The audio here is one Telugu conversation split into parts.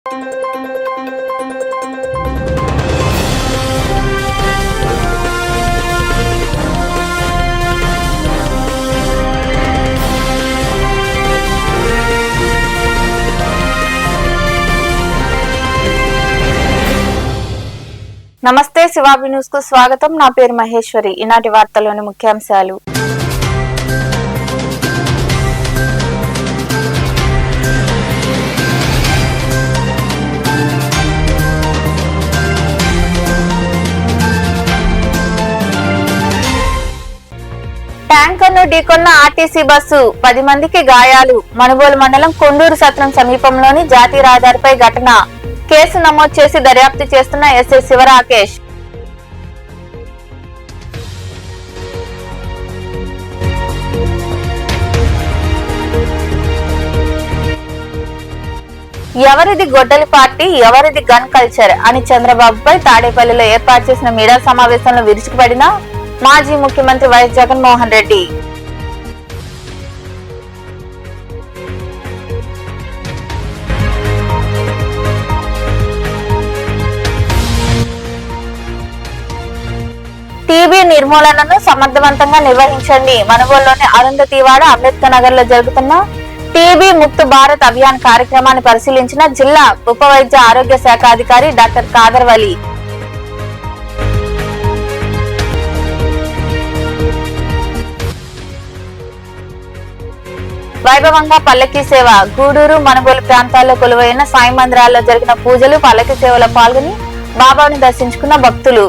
నమస్తే శివాబి న్యూస్ కు స్వాగతం. నా పేరు మహేశ్వరి. ఈనాటి వార్తల్లోని ముఖ్యాంశాలు. ట్యాంకర్ను ఢీకొన్న ఆర్టీసీ బస్సు, 10 మందికి గాయాలు. మనుబోలు మండలం కొండూరు సత్రం సమీపంలోని జాతీయ రహదారిపై ఘటన. కేసు నమోదు చేసి దర్యాప్తు చేస్తున్న ఎస్ఐ శివరాకేష్. ఎవరిది గొడ్డలి పార్టీ, ఎవరిది గన్ కల్చర్ అని చంద్రబాబుపై తాడేపల్లిలో ఏర్పాటు చేసిన మీడియా సమావేశంలో విరుచుకుపడిన మాజీ ముఖ్యమంత్రి వైఎస్ జగన్మోహన్ రెడ్డి. టీబీ నిర్మూలనను సమర్థవంతంగా నిర్వహించండి. మనుగోలులోని అరుంధతివాడ అంబేద్కర్ నగర్ లో జరుగుతున్న టీబీ ముక్త్ భారత్ అభియాన్ కార్యక్రమాన్ని పరిశీలించిన జిల్లా ఉప వైద్య ఆరోగ్య శాఖ అధికారి డాక్టర్ ఖాదర్ వలి. వైభవంగా పల్లకీ సేవ. గూడూరు, మనుగోలు ప్రాంతాల్లో కొలువైన సాయి మందిరాల్లో జరిగిన పూజలు, పల్లకీ సేవలో పాల్గొని బాబాను దర్శించుకున్న భక్తులు.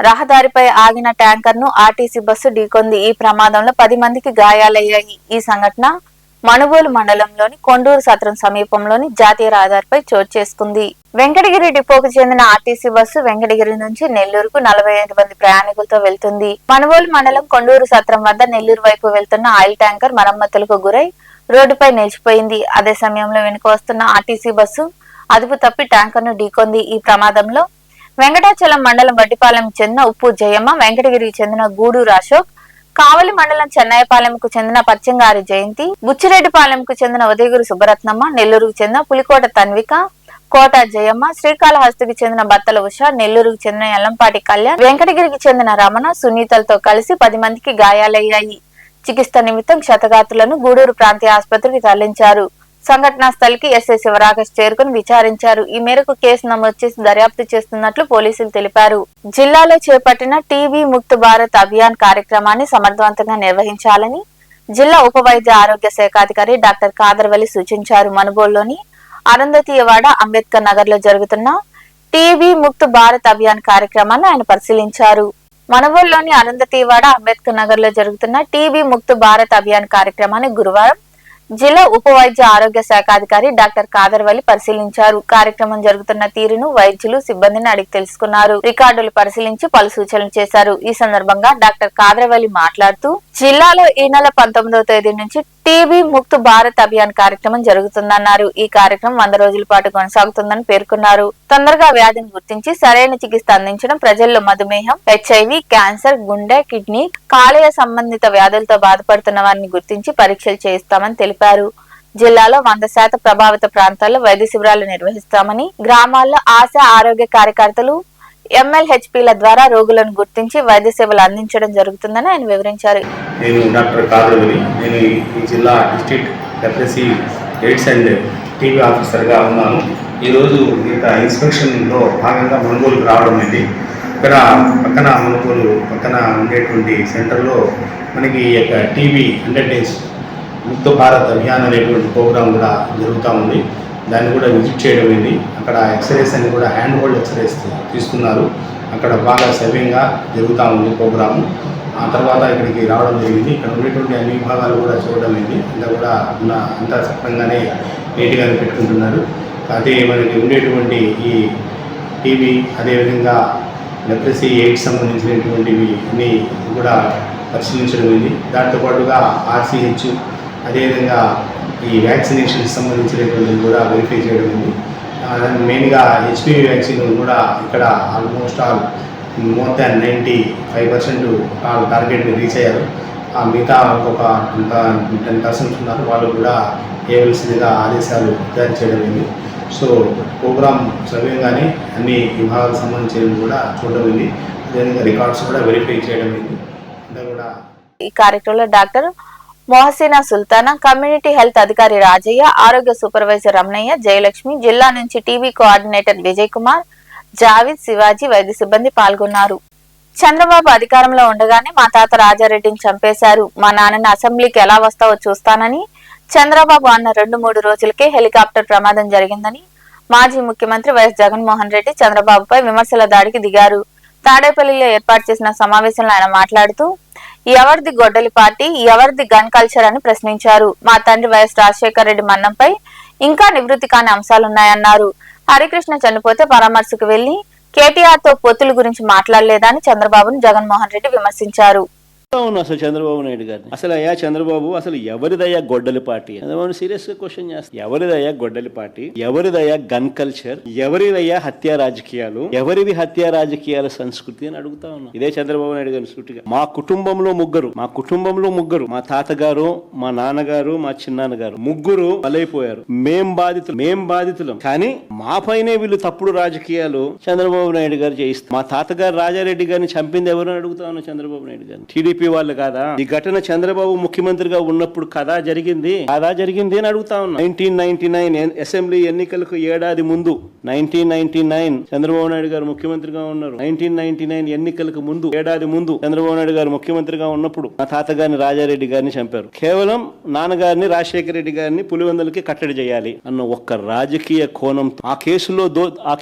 రహదారిపై ఆగిన ట్యాంకర్ ను ఆర్టీసీ బస్సు ఢీకొంది. ఈ ప్రమాదంలో 10 మందికి గాయాలయ్యాయి. ఈ సంఘటన మనుబోలు మండలంలోని కొండూరు సత్రం సమీపంలోని జాతీయ రహదారిపై చోటు చేసుకుంది. వెంకటగిరి డిపోకు చెందిన ఆర్టీసీ బస్సు వెంకటగిరి నుంచి నెల్లూరుకు 45 మంది ప్రయాణికులతో వెళ్తుంది. మనుబోలు మండలం కొండూరు సత్రం వద్ద నెల్లూరు వైపు వెళ్తున్న ఆయిల్ ట్యాంకర్ మరమ్మతులకు గురై రోడ్డుపై నిలిచిపోయింది. అదే సమయంలో వెనుక వస్తున్న ఆర్టీసీ బస్సు అదుపు తప్పి ట్యాంకర్ ను ఢీకొంది. ఈ ప్రమాదంలో వెంకటాచలం మండలం వడ్డిపాలెంకు చెందిన ఉప్పు జయమ్మ, వెంకటగిరికి చెందిన గూడూరు అశోక్, కావలి మండలం చెన్నయ్యపాలెంకు చెందిన పచ్చంగారి జయంతి, బుచ్చిరెడ్డిపాలెంకు చెందిన ఉదయగిరి సుబ్బరత్నమ్మ, నెల్లూరుకు చెందిన పులికోట తన్విక, కోట జయమ్మ, శ్రీకాళహస్తికి చెందిన బత్తల ఉష, నెల్లూరుకు చెందిన ఎల్లంపాటి కళ్యాణ్, వెంకటగిరికి చెందిన రమణ, సునీతలతో కలిసి 10 మందికి గాయాలయ్యాయి. చికిత్స నిమిత్తం క్షతగాత్రులను గూడూరు ప్రాంతీయ ఆసుపత్రికి తరలించారు. సంఘటనా స్థలికి ఎస్ఐ శివరాకేష్ చేరుకుని విచారించారు. ఈ మేరకు కేసు నమోదు చేసి దర్యాప్తు చేస్తున్నట్లు పోలీసులు తెలిపారు. జిల్లాలో చేపట్టిన టీబీ ముక్త్ భారత్ అభియాన్ కార్యక్రమాన్ని సమర్థవంతంగా నిర్వహించాలని జిల్లా ఉప వైద్య ఆరోగ్య శాఖ అధికారి డాక్టర్ ఖాదర్ వలి సూచించారు. మనుబోలులోని అరుంధతివాడ అంబేద్కర్ నగర్ లో జరుగుతున్న టీబీ ముక్త్ భారత్ అభియాన్ కార్యక్రమాన్ని ఆయన పరిశీలించారు. మనుబోలులోని అరుంధతివాడ అంబేద్కర్ నగర్ లో జరుగుతున్న టీబీ ముక్త్ భారత్ అభియాన్ కార్యక్రమాన్ని గురువారం జిల్లా ఉప వైద్య ఆరోగ్య శాఖ అధికారి డాక్టర్ ఖాదర్ వలి పరిశీలించారు. కార్యక్రమం జరుగుతున్న తీరును వైద్యులు, సిబ్బందిని అడిగి తెలుసుకున్నారు. రికార్డులు పరిశీలించి పలు సూచనలు చేశారు. ఈ సందర్భంగా డాక్టర్ ఖాదర్ వలి మాట్లాడుతూ జిల్లాలో ఈ నెల 19వ తేదీ నుంచి టీబీ ముక్త్ భారత్ అభియాన్ కార్యక్రమం జరుగుతుందన్నారు. ఈ కార్యక్రమం 100 రోజుల పాటు కొనసాగుతుందని పేర్కొన్నారు. తొందరగా వ్యాధిని గుర్తించి సరైన చికిత్స అందించడం, ప్రజల్లో మధుమేహం, హెచ్ఐవి, క్యాన్సర్, గుండె, కిడ్నీ, కాలేయ సంబంధిత వ్యాధులతో బాధపడుతున్న వారిని గుర్తించి పరీక్షలు చేయిస్తామని తెలిపారు. జిల్లాలో 100% ప్రభావిత ప్రాంతాల్లో వైద్య శిబిరాలు నిర్వహిస్తామని, గ్రామాల్లో ఆశా ఆరోగ్య కార్యకర్తలు, MLHPల ద్వారా రోగులను గుర్తించి వైద్య సేవలు అందించడం జరుగుతుందని ఆయన వివరించారు. నేను డాక్టర్ ఖాదర్ వలి. నేను ఈ జిల్లా district leprosy AIDS and TB ఆఫీసర్గా ఉన్నాను. ఈరోజు ఇన్స్పెక్షన్లో భాగంగా మనుగోలుకు రావడం అయింది. ఇక్కడ మనుగోలు పక్కన ఉండేటువంటి సెంటర్లో మనకి ఈ యొక్క టీబీ 100 days ముక్త భారత్ అభియాన్ అనేటువంటి ప్రోగ్రాం కూడా జరుగుతూ ఉంది. దాన్ని కూడా విజిట్ చేయడం అయింది. అక్కడ ఎక్స్రేస్ అని కూడా హ్యాండ్ హోల్డ్ ఎక్స్రేస్ తీసుకున్నారు. అక్కడ బాగా సవ్యంగా జరుగుతూ ఉంది ప్రోగ్రాము. ఆ తర్వాత ఇక్కడికి రావడం జరిగింది. ఇక్కడ ఉండేటువంటి అన్ని విభాగాలు కూడా చూడడం అయింది. అంతా కూడా అంతా సక్రంగానే నీట్గానే పెట్టుకుంటున్నారు. అదే మనకి ఉండేటువంటి ఈ టీబీ, అదేవిధంగా లెప్రసీ, ఎయిడ్స్ సంబంధించినటువంటివి అన్నీ కూడా పరిశీలించడం అయింది. దాంతోపాటుగా RCH, అదేవిధంగా ఈ వ్యాక్సినేషన్కి సంబంధించినటువంటిది కూడా వెరిఫై చేయడం ఉంది. మెయిన్గా HPV వ్యాక్సిన్ కూడా ఇక్కడ ఆల్మోస్ట్ ఆల్ మోర్ దాన్ 95% టార్గెట్ని రీచ్ అయ్యారు. మిగతా ఇంకొక 10% ఉన్నారు, వాళ్ళు కూడా వేయవలసిందిగా ఆదేశాలు జారీ చేయడమైంది. సో ప్రోగ్రామ్ సవ్యంగానే అన్ని విభాగాలకు సంబంధించినవి కూడా చూడడమైంది. అదేవిధంగా రికార్డ్స్ కూడా వెరిఫై చేయడమైంది. అంతా కూడా ఈ కార్యక్రమంలో doctor Mohsina Sultana, community health అధికారి రాజయ్య, ఆరోగ్య సూపర్వైజర్ రమణయ్య, జయలక్ష్మి, జిల్లా నుంచి టీవీ కోఆర్డినేటర్ విజయ్ కుమార్, జావిద్, శివాజీ, వైద్య సిబ్బంది పాల్గొన్నారు. చంద్రబాబు అధికారంలో ఉండగానే మా తాత రాజారెడ్డిని చంపేశారు, మా నాన్నని అసెంబ్లీకి ఎలా వస్తావో చూస్తానని చంద్రబాబు అన్న 2-3 రోజులకే హెలికాప్టర్ ప్రమాదం జరిగిందని మాజీ ముఖ్యమంత్రి వైఎస్ జగన్మోహన్ రెడ్డి చంద్రబాబుపై విమర్శల దాడికి దిగారు. తాడేపల్లిలో ఏర్పాటు చేసిన సమావేశంలో ఆయన మాట్లాడుతూ ఎవరిది గొడ్డలి పార్టీ, ఎవరిది గన్ కల్చర్ అని ప్రశ్నించారు. మా తండ్రి వైఎస్ రాజశేఖర రెడ్డి మరణంపై ఇంకా నివృత్తి కాని అంశాలున్నాయన్నారు. హరికృష్ణ చనిపోతే పరామర్శకు వెళ్లి కేటీఆర్ తో పొత్తుల గురించి మాట్లాడలేదని చంద్రబాబును జగన్మోహన్ రెడ్డి విమర్శించారు. అవును, అసలు చంద్రబాబు నాయుడు గారిని అసలు అయ్యా చంద్రబాబు అసలు ఎవరిదయ్యా గొడ్డలి పార్టీ చంద్రబాబు సీరియస్ గా క్వశ్చన్ చేస్తారు. ఎవరిదయ్యా గొడ్డలి పార్టీ, ఎవరిదయ్యా గన్ కల్చర్, ఎవరిదయ్యా హత్యా రాజకీయాలు, ఎవరిది హత్యా రాజకీయాల సంస్కృతి అని అడుగుతా ఉన్నాం. ఇదే చంద్రబాబు నాయుడు గారిని సూటిగా మా కుటుంబంలో ముగ్గురు మా తాతగారు, మా నాన్నగారు, మా చిన్నాన్నగారు ముగ్గురు బలైపోయారు. మేం బాధితులం కానీ మా పైనే వీళ్ళు తప్పుడు రాజకీయాలు చంద్రబాబు నాయుడు గారు చేయిస్తారు. మా తాతగారు రాజారెడ్డి గారిని చంపింది ఎవరు అని అడుగుతా ఉన్నాం చంద్రబాబు నాయుడు గారిని. టీడీపీ వాళ్ళు కాదా? ఈ ఘటన చంద్రబాబు ముఖ్యమంత్రిగా ఉన్నప్పుడు కదా జరిగింది అని అడుగుతా ఉన్నా. 1999 అసెంబ్లీ ఎన్నికలకు ఏడాది ముందు 1999 చంద్రబాబు నాయుడు గారు ముఖ్యమంత్రిగా ఉన్నారు. 1999 ఎన్నికలకు ముందు ఏడాది ముందు చంద్రబాబు నాయుడు గారు ముఖ్యమంత్రిగా ఉన్నప్పుడు మా తాతగారిని రాజారెడ్డి గారిని చంపారు. కేవలం నాన్నగారిని రాజశేఖర రెడ్డి గారిని పులివెందులకి కట్టడి చేయాలి అన్న ఒక్క రాజకీయ కోణం ఆ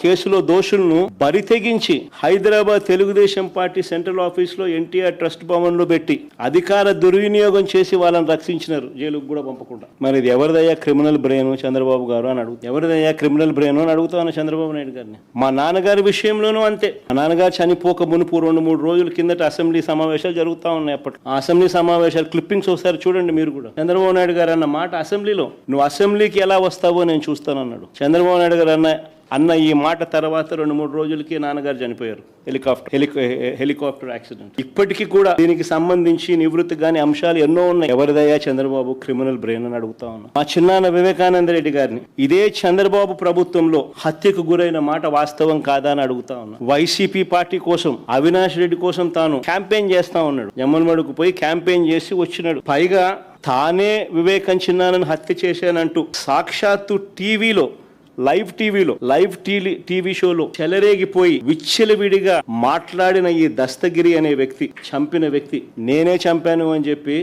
కేసులో దోషులను బరితెగించి Hyderabad Telugu Desam party central office లో ఎన్టీఆర్ ట్రస్ట్ భవన్ లో పెట్టి అధికార దుర్వినియోగం చేసి వాళ్ళని రక్షించినారు, జైలుకు కూడా పంపకుండా. మరి ఇది ఎవరిదయ్యా క్రిమినల్ బ్రెయిన్ చంద్రబాబు గారు అని అడుగుతా. ఎవరిదయ్యా క్రిమినల్ బ్రెయిన్ అని అడుగుతా ఉన్న చంద్రబాబు నాయుడు గారిని. మా నాన్నగారి విషయంలోనూ అంతే. మా నాన్నగారు చనిపోక మునుపు 2-3 రోజుల కిందట అసెంబ్లీ సమావేశాలు జరుగుతూ ఉన్నాయి. అప్పటి ఆ అసెంబ్లీ సమావేశాలు క్లిప్పింగ్స్ ఒకసారి చూడండి మీరు కూడా. చంద్రబాబు నాయుడు గారు అన్న మాట అసెంబ్లీలో, నువ్వు అసెంబ్లీకి ఎలా వస్తావో నేను చూస్తానన్నాడు. చంద్రబాబు నాయుడు గారు అన్న ఈ మాట తర్వాత 2-3 రోజులకి నాన్నగారు చనిపోయారు హెలికాప్టర్ యాక్సిడెంట్. ఇప్పటికీ కూడా దీనికి సంబంధించి నివృత్తి గాని అంశాలు ఎన్నో ఉన్నాయి. ఎవరిదయ్యా చంద్రబాబు క్రిమినల్ బ్రెయిన్ అని అడుగుతా ఉన్నా. మా చిన్నాన్న వివేకానంద రెడ్డి గారిని ఇదే చంద్రబాబు ప్రభుత్వంలో హత్యకు గురైన మాట వాస్తవం కాదా అని అడుగుతా ఉన్నా. వైసీపీ పార్టీ కోసం, అవినాష్ రెడ్డి కోసం తాను క్యాంపెయిన్ చేస్తా ఉన్నాడు. జమ్మలమడుకు పోయి క్యాంపెయిన్ చేసి వచ్చినాడు. పైగా తానే వివేకం చిన్నాన్నను హత్య చేశానంటూ సాక్షాత్తు లైవ్ టీవీ షోలో చెలరేగిపోయి విచ్చలవిడిగా మాట్లాడిన ఈ దస్తగిరి అనే వ్యక్తి, చంపిన వ్యక్తి, నేనే చంపాను అని చెప్పి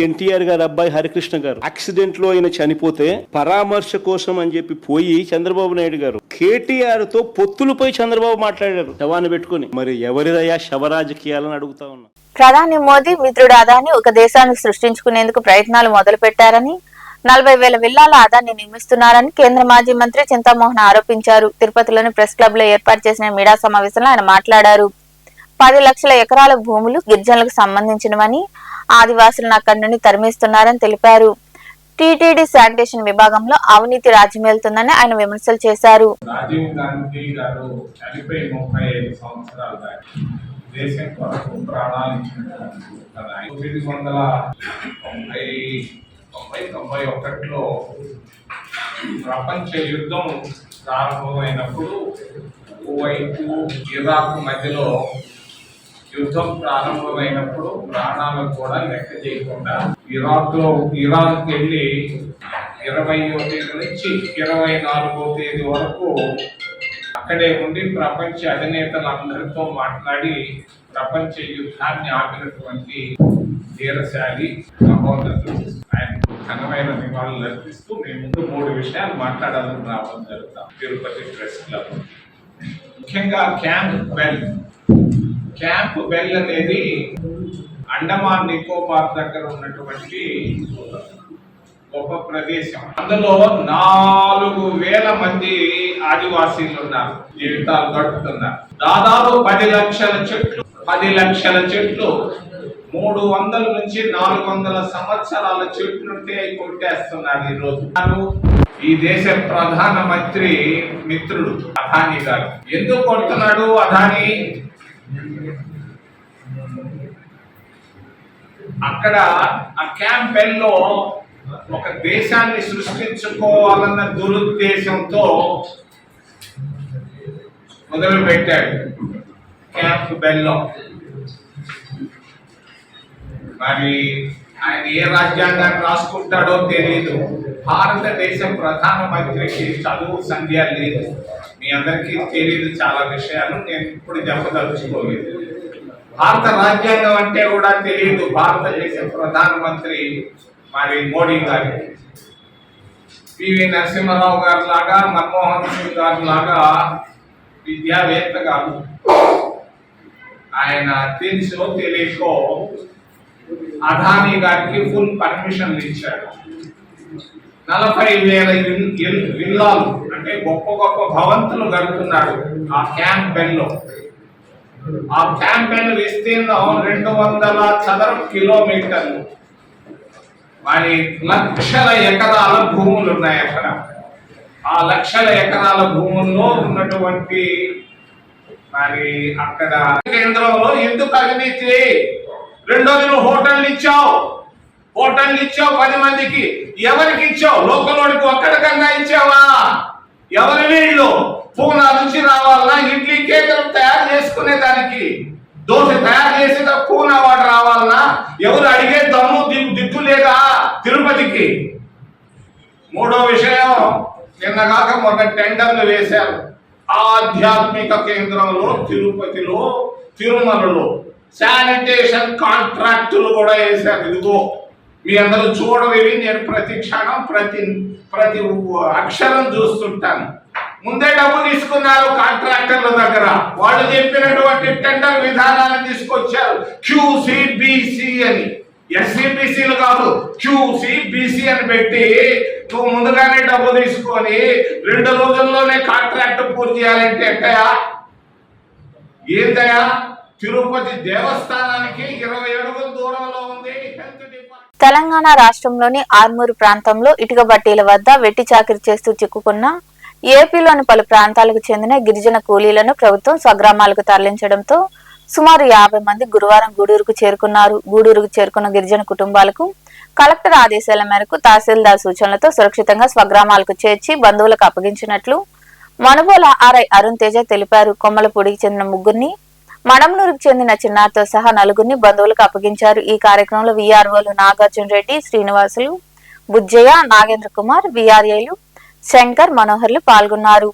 ఎన్టీఆర్ గారు అబ్బాయి హరికృష్ణ గారు యాక్సిడెంట్ లో ఆయన చనిపోతే పరామర్శ కోసం అని చెప్పి పోయి చంద్రబాబు నాయుడు గారు కేటీఆర్ తో పొత్తులపై చంద్రబాబు మాట్లాడారు శవాన్ని పెట్టుకుని. మరి ఎవరిదయ్యా శవరాజకీయాలని అడుగుతా ఉన్నా. ప్రధాని మోదీ మిత్రుడు అదాని ఒక దేశాన్ని సృష్టించుకునేందుకు ప్రయత్నాలు మొదలు పెట్టారని, 40,000 విల్లాల అదాన్ని నిర్మిస్తున్నారని కేంద్ర మాజీ మంత్రి చింతామోహన్ ఆరోపించారు. తిరుపతిలోని ప్రెస్ క్లబ్ లో ఏర్పాటు చేసిన మీడియా సమావేశంలో ఆయన మాట్లాడారు. 10 లక్షల ఎకరాల భూములు గిరిజనులకు సంబంధించినవని, ఆదివాసులను అక్కడి నుండి తరిమేస్తున్నారని తెలిపారు. టీటీడీ శానిటేషన్ విభాగంలో అవినీతి రాజ్యమేలుతుందని ఆయన విమర్శలు చేశారు. రాజీవ్ గాంధీ గారు చనిపోయి 35 సంవత్సరాల దాకా దేశం కొరకు ప్రాణాలు ఇచ్చినటువంటి 1991లో ప్రపంచ యుద్ధం ప్రారంభమైనప్పుడు కువైట్, ఇరాక్ మధ్యలో యుద్ధం ప్రారంభమైనప్పుడు ప్రాణాలను కూడా లెక్క చేయకుండా ఇరాన్కి వెళ్ళి 20వ తేదీ నుంచి 24వ తేదీ వరకు అక్కడే ఉండి ప్రపంచ అధినేతలందరితో మాట్లాడి ప్రపంచ యుద్ధాన్ని ఆపినటువంటి ధీరశాలి మహోన్నతుడు. ఆయన ఘనమైన నివాళులు అర్పిస్తూ మేము ముందు 3 విషయాలు మాట్లాడాలని రావడం జరుగుతాం తిరుపతి ప్రెస్ క్లబ్. ముఖ్యంగా క్యాంప్ బెల్ అనేది అండమాన్ నికోబార్ దగ్గర ఉన్నటువంటి గొప్ప ప్రదేశం. అందులో 4,000 మంది ఆదివాసీలు ఉన్నారు, జీవితాలు గడుపుతున్నారు. దాదాపు 10 లక్షల చెట్లు 300 నుంచి 400 సంవత్సరాల చెట్లుంటే కొట్టేస్తున్నారు ఈ రోజు. ఈ దేశ ప్రధాన మంత్రి మిత్రుడు అదానీ గారు ఎందుకు కొడుతున్నాడు? అదానీ అక్కడ ఆ క్యాంపెయిన్లో ఒక దేశాన్ని సృష్టించుకోవాలన్న దురుద్దేశంతో మొదలుపెట్టాడు క్యాంప్ బెల్లో. మరి ఆయన ఏ రాజ్యాంగాన్ని రాసుకుంటాడో తెలియదు. భారతదేశం ప్రధానమంత్రికి చదువు సంధ్య లేదు. మీ అందరికీ తెలియదు చాలా విషయాలు, నేను ఇప్పుడు చెప్పదలుచుకోలేదు. భారత రాజ్యాంగం అంటే కూడా తెలియదు భారతదేశ ప్రధానమంత్రి మరి మోడీ గారికి. పివి నరసింహారావు గారి లాగా, మన్మోహన్ సింగ్ గారి లాగా విద్యావేత్త కాదు. ఆయన తెలుసో తెలియకో అదానీ గారికి ఫుల్ పర్మిషన్లు ఇచ్చాడు. 40,000 విల్లాలు అంటే గొప్ప గొప్ప భవంతులు కడుతున్నాడు ఆ క్యాంపెయిన్లో. ఆ క్యాంపెయిన్ విస్తీర్ణం 200 చదరపు కిలోమీటర్లు. మరి లక్షల ఎకరాల భూములు ఉన్నాయి అక్కడ. ఆ లక్షల ఎకరాల భూముల్లో ఉన్నటువంటి మరి అక్కడ కేంద్రంలో ఎందుకు అవినీతి? రెండోది నువ్వు హోటళ్ళు ఇచ్చావు 10 మందికి. ఎవరికి ఇచ్చావు? లోకలోడికి ఒక్కడికన్నా ఇచ్చావా? ఎవరి వీళ్ళు? పూనా నుంచి రావాలన్నా ఇడ్లీ కేకలు తయారు చేసుకునే దానికి, దోశ తయారు చేసేదా పూనా వాడు రావాలన్నా? ఎవరు అడిగే దమ్ము దిక్కు లేదా తిరుపతికి? మూడో విషయం, నిన్నగాక మొన్న టెండర్లు వేశారు ఆధ్యాత్మిక కేంద్రంలో, తిరుపతిలో, తిరుమలలో శానిటేషన్ కాంట్రాక్టులు కూడా వేశారు. ఇదిగో మీ అందరూ చూడవేవి, నేను ప్రతి క్షణం ప్రతి అక్షరం చూస్తుంటాను. ముందే డబ్బు తీసుకున్నారు కాంట్రాక్టర్ల దగ్గర. వాళ్ళు చెప్పినటువంటి టెండర్ విధానాన్ని తీసుకొచ్చారు. QCBC అని, SCBCలు కాదు, QCBC అని పెట్టి నువ్వు ముందుగానే డబ్బు తీసుకొని 2 రోజుల్లోనే కాంట్రాక్ట్ పూర్తి చేయాలంటే ఎట్టయా? ఏంటయా? తిరుపతి దేవస్థానానికి 20 అడుగుల దూరంలో ఉంది హెల్త్ డిపార్ట్మెంట్. తెలంగాణ రాష్ట్రంలోని ఆర్మూరు ప్రాంతంలో ఇటుక బట్టీల వద్ద వెట్టి చాకిరీ చేస్తూ చిక్కుకున్న ఏపీలోని పలు ప్రాంతాలకు చెందిన గిరిజన కూలీలను ప్రభుత్వం స్వగ్రామాలకు తరలించడంతో సుమారు 50 మంది గురువారం గూడూరుకు చేరుకున్నారు. గూడూరుకు చేరుకున్న గిరిజన కుటుంబాలకు కలెక్టర్ ఆదేశాల మేరకు తహసీల్దార్ సూచనలతో సురక్షితంగా స్వగ్రామాలకు చేర్చి బంధువులకు అప్పగించినట్లు మనుబోల ఆర్ఐ అరుణ్ తేజ తెలిపారు. కొమ్మలపూడికి చెందిన 3 మడమనూరుకు చెందిన చిన్నారితో సహా 4 బంధువులకు అప్పగించారు. ఈ కార్యక్రమంలో విఆర్ఓలు నాగార్జున రెడ్డి, శ్రీనివాసులు, బుజ్జయ్య, నాగేంద్ర కుమార్, విఆర్ఏలు శంకర్, మనోహర్లు పాల్గొన్నారు.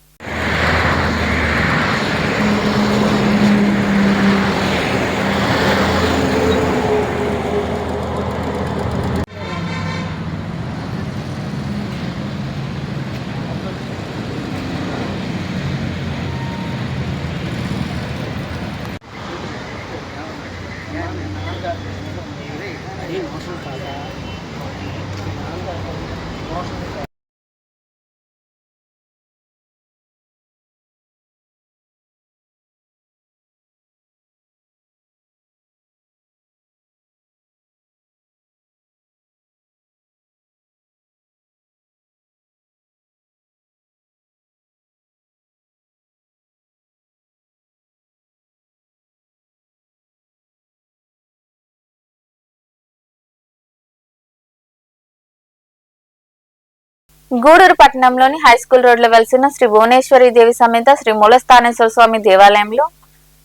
గూడూరు పట్టణంలోని హైస్కూల్ రోడ్లో వెలిసిన శ్రీ భువనేశ్వరి దేవి సమేత శ్రీ మూలస్థానేశ్వర స్వామి దేవాలయంలో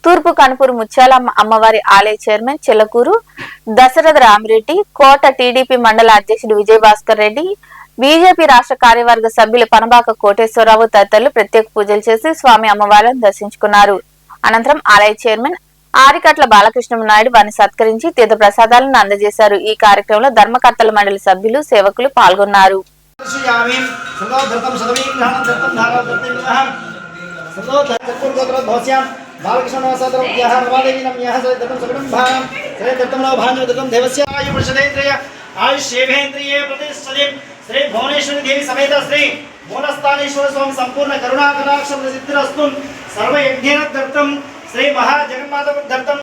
తూర్పు కనుపూరు ముత్యాలమ్మ అమ్మవారి ఆలయ చైర్మన్ చిల్లకూరు దశరథ రామిరెడ్డి, కోట టీడీపీ మండల అధ్యక్షుడు విజయభాస్కర్ రెడ్డి, బీజేపీ రాష్ట్ర కార్యవర్గ సభ్యులు పనబాక కోటేశ్వరరావు తదితరులు ప్రత్యేక పూజలు చేసి స్వామి అమ్మవారిని దర్శించుకున్నారు. అనంతరం ఆలయ చైర్మన్ ఆరికట్ల బాలకృష్ణ నాయుడు వారిని సత్కరించి తీర్థ ప్రసాదాలను అందజేశారు. ఈ కార్యక్రమంలో ధర్మకర్తల మండలి సభ్యులు, సేవకులు పాల్గొన్నారు. శ్రీ భువనేశ్వరి దేవి సమేత శ్రీ మూలస్థానేశ్వర స్వామి సంపూర్ణ కరుణా కటాక్షం సిద్ధిరస్తు సర్వయజ్ఞేన దత్తం శ్రీ మహా జగన్మాత దత్తం.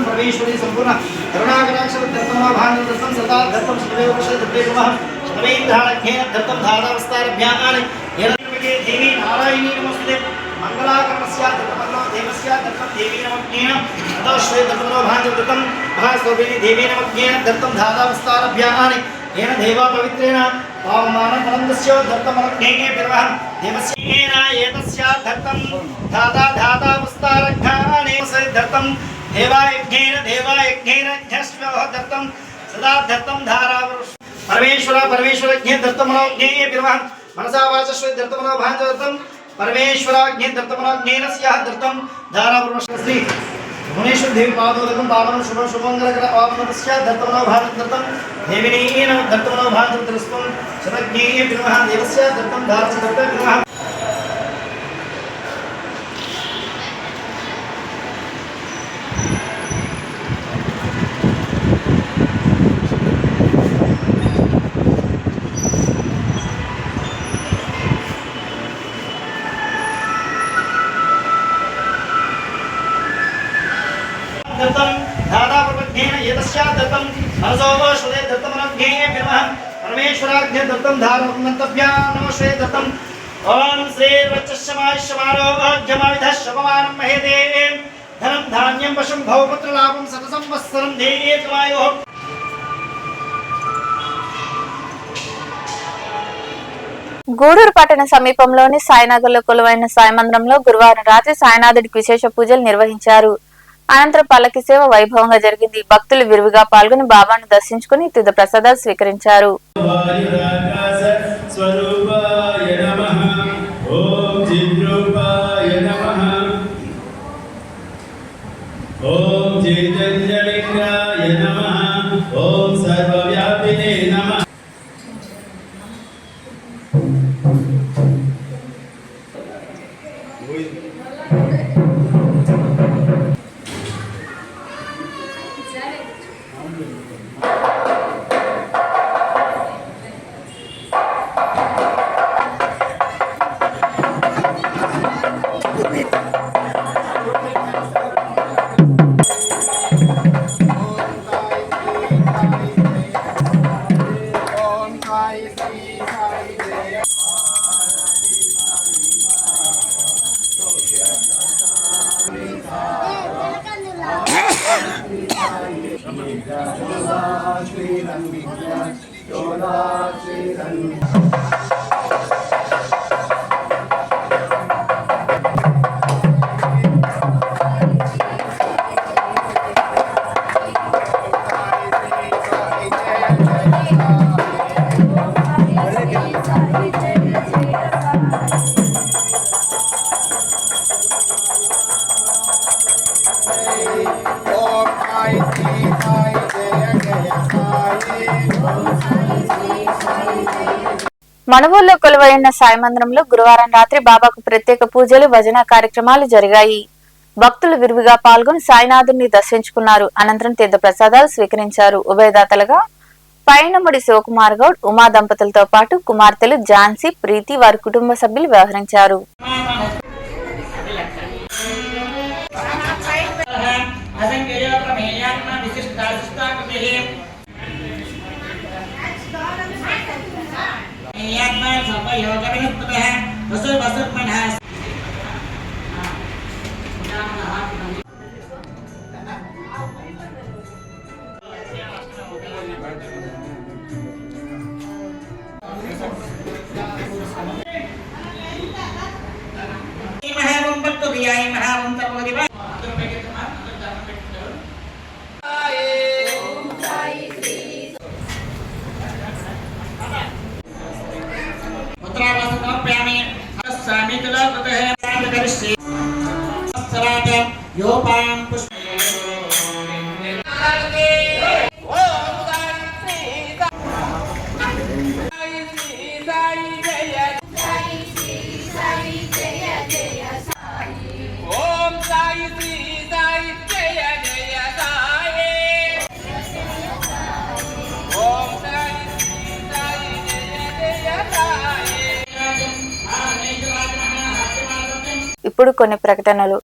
ప్రవేశ్వరి సంపూర్ణ కరుణ शतवेन्द्राणघ्नेन दत्तं धातावस्तारभ्यानि यरन्मगे देवी नारायणी नमस्ते मंगलाकर्मस्या दत्तमन्नो देवस्या दत्तं देवी नमग्नेन अतो श्री दत्तमनो भाञ्जवृतं महास्वरूपिणी देवी नमग्नेन दत्तं धातावस्तारभ्यानि येन देवा पवित्रेण पावमानं फलन्दस्य दत्तमनग्नेन विरवः देवस्येन एतस्य दत्तं धातावस्तारभ्यानि दत्तं देवायज्ञेन ध्यस्वः दत्तं सदा दत्तं धारावृष परमेश्वरज्ञ दत्तमनोज्ञेय विरवः मनसा वाचा श्री दत्तमनो भाञ्जवृतं परमेश्वराज्ञ दत्तमनोज्ञेन स्याः दत्तं धारावृष श्री भुवनेश्वर देवी पादोदकं पावनं शुभमंगलकर पावनस्य दत्तमनो भाञ्जवृतं देविनीन दत्तमनो भाञ्जवृतं शतज्ञेय विरवः देवस्य दत्तं धारावृष विरवः दत्तं धाताप्रज्ञेन एतस्या दत्तं मनसोपश्वदे दत्तमनोज्ञेय विरवः परमेश्वराज्ञ दत्तं धारमन्तव्या नमः श्री दत्तं ओम श्री वचस्यमायशमारोग्यमाविधः शपमानं महेते धनं धान्यं वशं भवपुत्रलाभं शतसंवत्सरं देयेतमायोः గూడూరు పట్టణ సమీపంలోని సాయినగర్లో కొలువైన సాయి మందిరంలో గురువారం రాత్రి సాయినాథుడికి విశేష పూజలు నిర్వహించారు. అనంతరం పల్లకి సేవ వైభవంగా జరిగింది. భక్తులు విరివిగా పాల్గొని బాబాను దర్శించుకుని తీర్థ ప్రసాదాలు స్వీకరించారు. మనుబోలులో కొలువైన సాయి మందిరంలో గురువారం రాత్రి బాబాకు ప్రత్యేక పూజలు భజన కార్యక్రమాలు జరిగాయి. భక్తులు విరివిగా పాల్గొని సాయినాథుడిని దర్శించుకున్నారు. అనంతరం తీర్థ ప్రసాదాలు స్వీకరించారు. ఉభయదాతలుగా పైనముడి శివకుమార్ గౌడ్, ఉమా దంపతులతో పాటు కుమార్తెలు ఝాన్సీ, ప్రీతి వారి కుటుంబ సభ్యులు వ్యవహరించారు. ఇప్పుడు కొన్ని ప్రకటనలు.